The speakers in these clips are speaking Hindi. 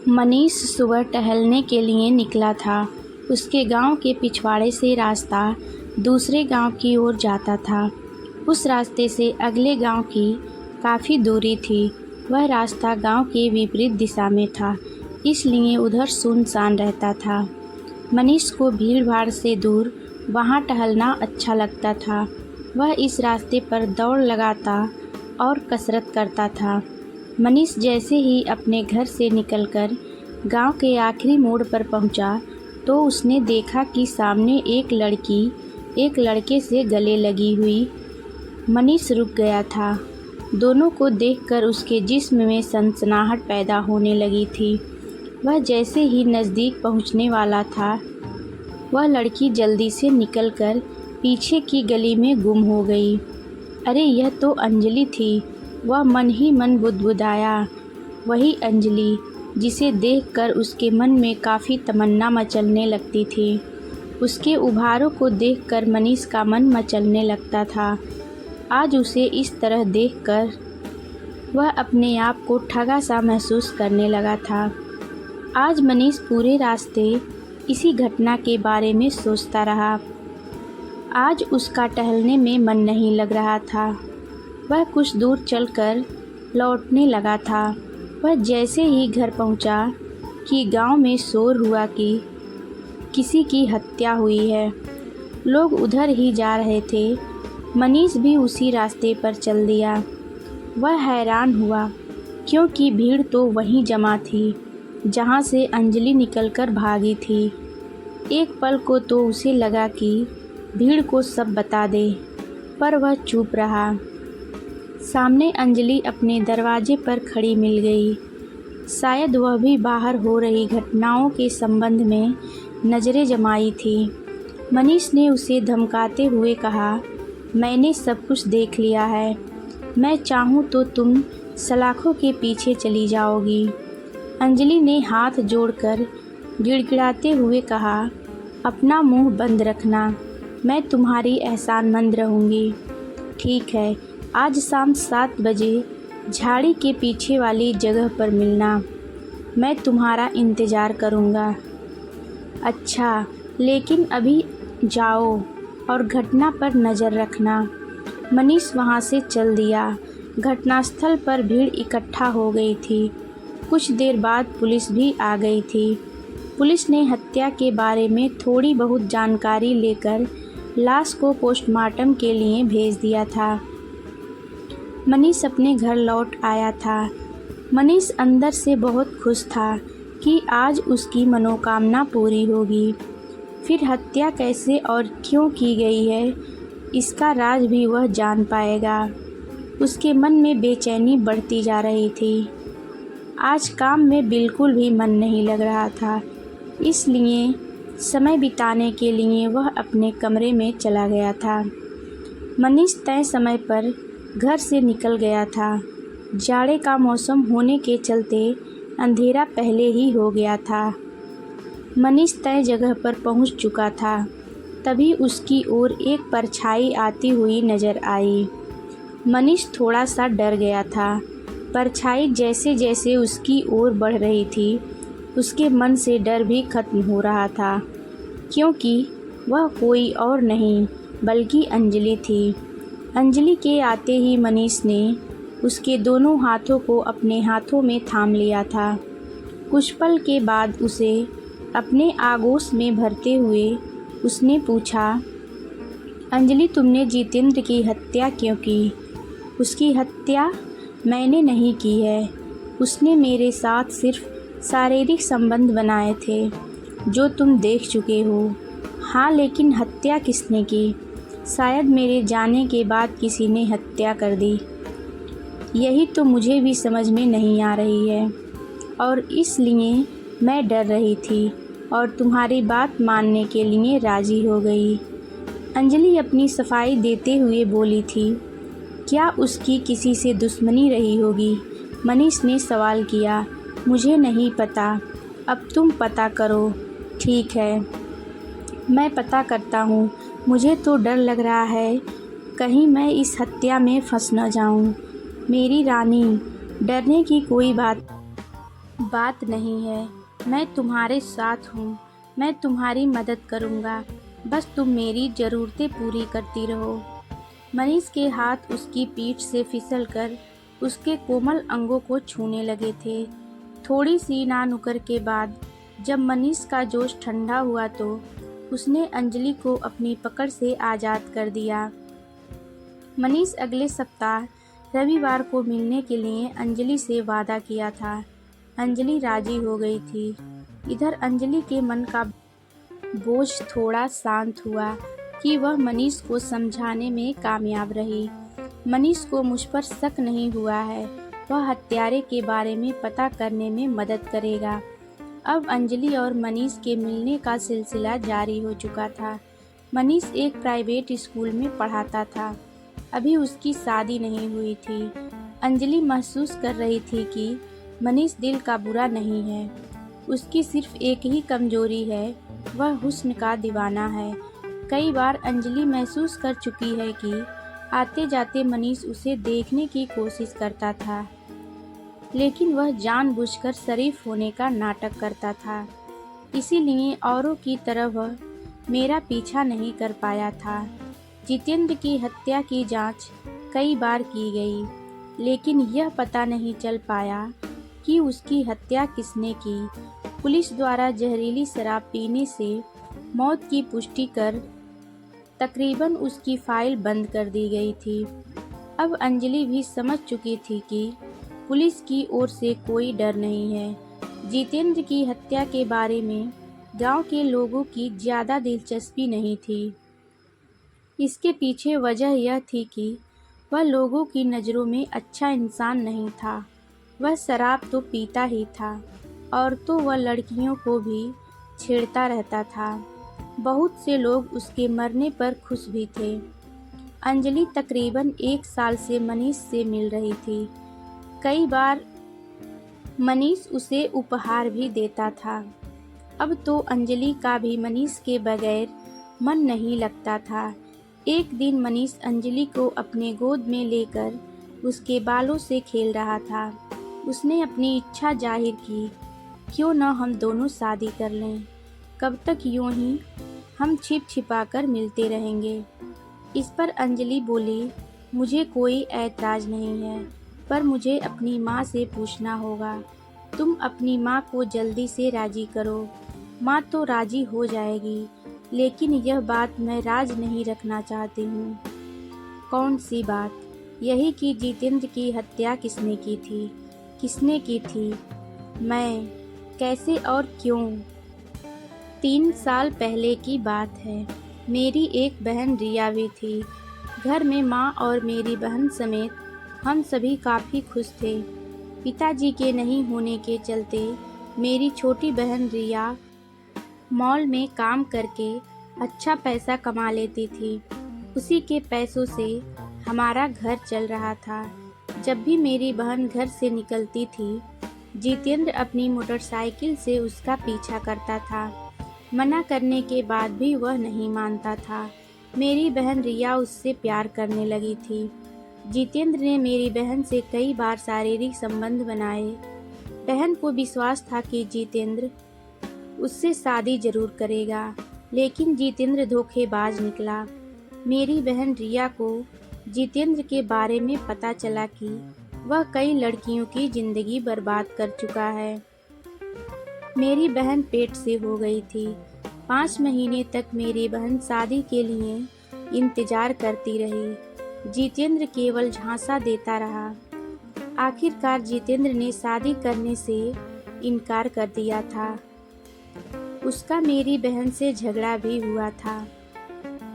मनीष सुबह टहलने के लिए निकला था। उसके गांव के पिछवाड़े से रास्ता दूसरे गांव की ओर जाता था। उस रास्ते से अगले गांव की काफ़ी दूरी थी। वह रास्ता गांव के विपरीत दिशा में था, इसलिए उधर सुनसान रहता था। मनीष को भीड़-भाड़ से दूर वहां टहलना अच्छा लगता था। वह इस रास्ते पर दौड़ लगाता और कसरत करता था। मनीष जैसे ही अपने घर से निकलकर गांव के आखिरी मोड़ पर पहुंचा, तो उसने देखा कि सामने एक लड़की एक लड़के से गले लगी हुई। मनीष रुक गया था। दोनों को देखकर उसके जिस्म में सनसनाहट पैदा होने लगी थी। वह जैसे ही नज़दीक पहुंचने वाला था, वह लड़की जल्दी से निकलकर पीछे की गली में गुम हो गई। अरे, यह तो अंजलि थी। वह मन ही मन बुदबुदाया। वही अंजलि जिसे देखकर उसके मन में काफ़ी तमन्ना मचलने लगती थी। उसके उभारों को देखकर मनीष का मन मचलने लगता था। आज उसे इस तरह देखकर वह अपने आप को ठगा सा महसूस करने लगा था। आज मनीष पूरे रास्ते इसी घटना के बारे में सोचता रहा। आज उसका टहलने में मन नहीं लग रहा था। वह कुछ दूर चलकर लौटने लगा था। वह जैसे ही घर पहुंचा कि गांव में शोर हुआ कि किसी की हत्या हुई है। लोग उधर ही जा रहे थे। मनीष भी उसी रास्ते पर चल दिया। वह हैरान हुआ, क्योंकि भीड़ तो वहीं जमा थी जहां से अंजलि निकलकर भागी थी। एक पल को तो उसे लगा कि भीड़ को सब बता दे, पर वह चुप रहा। सामने अंजलि अपने दरवाजे पर खड़ी मिल गई। शायद वह भी बाहर हो रही घटनाओं के संबंध में नज़रें जमाई थी। मनीष ने उसे धमकाते हुए कहा, मैंने सब कुछ देख लिया है। मैं चाहूँ तो तुम सलाखों के पीछे चली जाओगी। अंजलि ने हाथ जोड़कर गिड़गिड़ाते हुए कहा, अपना मुंह बंद रखना। मैं तुम्हारी एहसानमंद रहूँगी। ठीक है, आज शाम 7 बजे झाड़ी के पीछे वाली जगह पर मिलना। मैं तुम्हारा इंतज़ार करूँगा। अच्छा, लेकिन अभी जाओ और घटना पर नज़र रखना। मनीष वहाँ से चल दिया। घटनास्थल पर भीड़ इकट्ठा हो गई थी। कुछ देर बाद पुलिस भी आ गई थी। पुलिस ने हत्या के बारे में थोड़ी बहुत जानकारी लेकर लाश को पोस्टमार्टम के लिए भेज दिया था। मनीष अपने घर लौट आया था। मनीष अंदर से बहुत खुश था कि आज उसकी मनोकामना पूरी होगी। फिर हत्या कैसे और क्यों की गई है, इसका राज भी वह जान पाएगा। उसके मन में बेचैनी बढ़ती जा रही थी। आज काम में बिल्कुल भी मन नहीं लग रहा था, इसलिए समय बिताने के लिए वह अपने कमरे में चला गया था। मनीष तय समय पर घर से निकल गया था। जाड़े का मौसम होने के चलते अंधेरा पहले ही हो गया था। मनीष तय जगह पर पहुंच चुका था। तभी उसकी ओर एक परछाई आती हुई नज़र आई। मनीष थोड़ा सा डर गया था। परछाई जैसे जैसे उसकी ओर बढ़ रही थी, उसके मन से डर भी खत्म हो रहा था, क्योंकि वह कोई और नहीं बल्कि अंजलि थी। अंजलि के आते ही मनीष ने उसके दोनों हाथों को अपने हाथों में थाम लिया था। कुछ पल के बाद उसे अपने आगोश में भरते हुए उसने पूछा, अंजलि, तुमने जितेंद्र की हत्या क्यों की? उसकी हत्या मैंने नहीं की है। उसने मेरे साथ सिर्फ शारीरिक संबंध बनाए थे, जो तुम देख चुके हो। हाँ, लेकिन हत्या किसने की? शायद मेरे जाने के बाद किसी ने हत्या कर दी। यही तो मुझे भी समझ में नहीं आ रही है, और इसलिए मैं डर रही थी और तुम्हारी बात मानने के लिए राज़ी हो गई। अंजलि अपनी सफाई देते हुए बोली थी। क्या उसकी किसी से दुश्मनी रही होगी? मनीष ने सवाल किया। मुझे नहीं पता। अब तुम पता करो। ठीक है, मैं पता करता हूँ। मुझे तो डर लग रहा है, कहीं मैं इस हत्या में फंस न जाऊँ। मेरी रानी, डरने की कोई बात बात नहीं है, मैं तुम्हारे साथ हूँ, मैं तुम्हारी मदद करूँगा, बस तुम मेरी ज़रूरतें पूरी करती रहो। मनीष के हाथ उसकी पीठ से फिसलकर उसके कोमल अंगों को छूने लगे थे। थोड़ी सी नानुकर के बाद जब मनीष का जोश ठंडा हुआ तो उसने अंजलि को अपनी पकड़ से आज़ाद कर दिया। मनीष अगले सप्ताह रविवार को मिलने के लिए अंजलि से वादा किया था। अंजलि राजी हो गई थी। इधर अंजलि के मन का बोझ थोड़ा शांत हुआ कि वह मनीष को समझाने में कामयाब रही। मनीष को मुझ पर शक नहीं हुआ है, वह हत्यारे के बारे में पता करने में मदद करेगा। अब अंजलि और मनीष के मिलने का सिलसिला जारी हो चुका था। मनीष एक प्राइवेट स्कूल में पढ़ाता था। अभी उसकी शादी नहीं हुई थी। अंजलि महसूस कर रही थी कि मनीष दिल का बुरा नहीं है, उसकी सिर्फ एक ही कमजोरी है, वह हुस्न का दीवाना है। कई बार अंजलि महसूस कर चुकी है कि आते जाते मनीष उसे देखने की कोशिश करता था, लेकिन वह जानबूझकर शरीफ होने का नाटक करता था। इसीलिए औरों की तरह वह मेरा पीछा नहीं कर पाया था। जितेंद्र की हत्या की जांच कई बार की गई, लेकिन यह पता नहीं चल पाया कि उसकी हत्या किसने की। पुलिस द्वारा जहरीली शराब पीने से मौत की पुष्टि कर तकरीबन उसकी फाइल बंद कर दी गई थी। अब अंजलि भी समझ चुकी थी कि पुलिस की ओर से कोई डर नहीं है। जितेंद्र की हत्या के बारे में गांव के लोगों की ज़्यादा दिलचस्पी नहीं थी। इसके पीछे वजह यह थी कि वह लोगों की नज़रों में अच्छा इंसान नहीं था। वह शराब तो पीता ही था और तो वह लड़कियों को भी छेड़ता रहता था। बहुत से लोग उसके मरने पर खुश भी थे। अंजलि तकरीबन 1 साल से मनीष से मिल रही थी। कई बार मनीष उसे उपहार भी देता था। अब तो अंजलि का भी मनीष के बगैर मन नहीं लगता था। एक दिन मनीष अंजलि को अपने गोद में लेकर उसके बालों से खेल रहा था। उसने अपनी इच्छा जाहिर की, क्यों न हम दोनों शादी कर लें, कब तक यूं ही हम छिप छिपा कर मिलते रहेंगे। इस पर अंजलि बोली, मुझे कोई ऐतराज़ नहीं है, पर मुझे अपनी माँ से पूछना होगा। तुम अपनी माँ को जल्दी से राज़ी करो। माँ तो राज़ी हो जाएगी, लेकिन यह बात मैं राज नहीं रखना चाहती हूँ। कौन सी बात? यही कि जितेंद्र की हत्या किसने की थी? किसने की थी? मैं? कैसे और क्यों? 3 साल पहले की बात है। मेरी एक बहन रिया भी थी। घर में माँ और मेरी बहन समेत हम सभी काफ़ी खुश थे। पिताजी के नहीं होने के चलते मेरी छोटी बहन रिया मॉल में काम करके अच्छा पैसा कमा लेती थी। उसी के पैसों से हमारा घर चल रहा था। जब भी मेरी बहन घर से निकलती थी, जितेंद्र अपनी मोटरसाइकिल से उसका पीछा करता था। मना करने के बाद भी वह नहीं मानता था। मेरी बहन रिया उससे प्यार करने लगी थी। जितेंद्र ने मेरी बहन से कई बार शारीरिक संबंध बनाए। बहन को विश्वास था कि जितेंद्र उससे शादी जरूर करेगा, लेकिन जितेंद्र धोखेबाज निकला। मेरी बहन रिया को जितेंद्र के बारे में पता चला कि वह कई लड़कियों की जिंदगी बर्बाद कर चुका है। मेरी बहन पेट से हो गई थी। 5 महीने तक मेरी बहन शादी के लिए इंतजार करती रही। जितेंद्र केवल झांसा देता रहा। आखिरकार जितेंद्र ने शादी करने से इनकार कर दिया था। उसका मेरी बहन से झगड़ा भी हुआ था।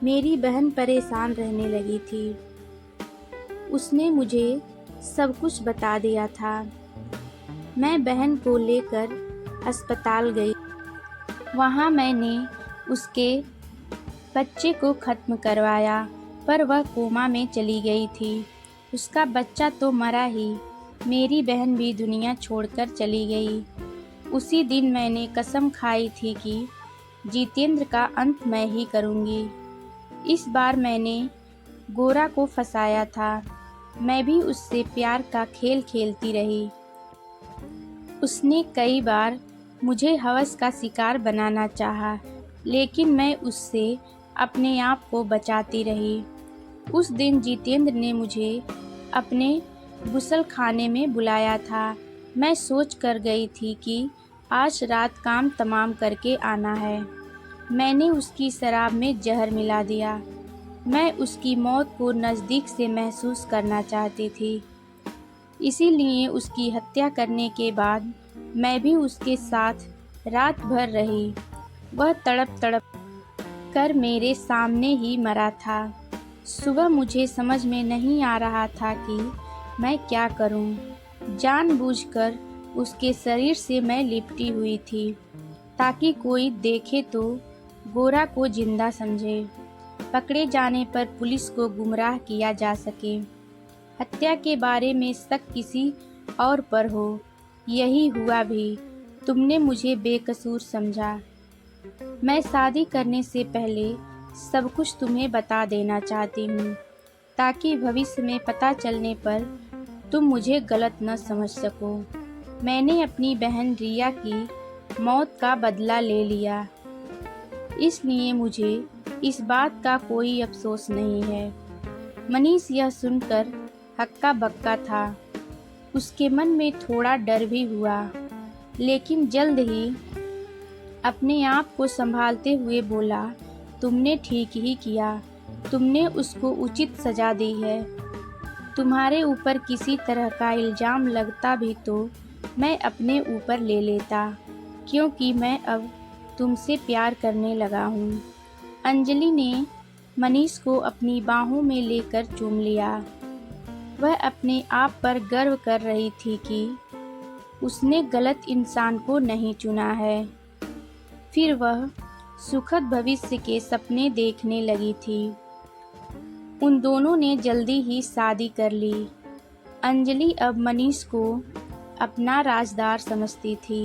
मेरी बहन परेशान रहने लगी थी। उसने मुझे सब कुछ बता दिया था। मैं बहन को लेकर अस्पताल गई। वहाँ मैंने उसके बच्चे को ख़त्म करवाया, पर वह कोमा में चली गई थी। उसका बच्चा तो मरा ही। मेरी बहन भी दुनिया छोड़कर चली गई। उसी दिन मैंने कसम खाई थी कि जितेंद्र का अंत मैं ही करूँगी। इस बार मैंने गोरा को फंसाया था। मैं भी उससे प्यार का खेल खेलती रही। उसने कई बार मुझे हवस का शिकार बनाना चाहा, लेकिन मैं उससे अपने आप को बचाती रही। उस दिन जितेंद्र ने मुझे अपने गुस्लखाने में बुलाया था। मैं सोच कर गई थी कि आज रात काम तमाम करके आना है। मैंने उसकी शराब में जहर मिला दिया। मैं उसकी मौत को नज़दीक से महसूस करना चाहती थी। इसीलिए उसकी हत्या करने के बाद मैं भी उसके साथ रात भर रही। वह तड़प तड़प कर मेरे सामने ही मरा था। सुबह मुझे समझ में नहीं आ रहा था कि मैं क्या करूं। जानबूझकर उसके शरीर से मैं लिपटी हुई थी ताकि कोई देखे तो गोरा को जिंदा समझे, पकड़े जाने पर पुलिस को गुमराह किया जा सके, हत्या के बारे में शक किसी और पर हो। यही हुआ भी। तुमने मुझे बेकसूर समझा। मैं शादी करने से पहले सब कुछ तुम्हें बता देना चाहती हूँ ताकि भविष्य में पता चलने पर तुम मुझे गलत न समझ सको। मैंने अपनी बहन रिया की मौत का बदला ले लिया, इसलिए मुझे इस बात का कोई अफसोस नहीं है। मनीष यह सुनकर हक्का बक्का था। उसके मन में थोड़ा डर भी हुआ, लेकिन जल्द ही अपने आप को संभालते हुए बोला, तुमने ठीक ही किया। तुमने उसको उचित सजा दी है। तुम्हारे ऊपर किसी तरह का इल्ज़ाम लगता भी तो मैं अपने ऊपर ले लेता, क्योंकि मैं अब तुमसे प्यार करने लगा हूँ। अंजलि ने मनीष को अपनी बाहों में लेकर चूम लिया। वह अपने आप पर गर्व कर रही थी कि उसने गलत इंसान को नहीं चुना है। फिर वह सुखद भविष्य के सपने देखने लगी थी। उन दोनों ने जल्दी ही शादी कर ली। अंजलि अब मनीष को अपना राजदार समझती थी।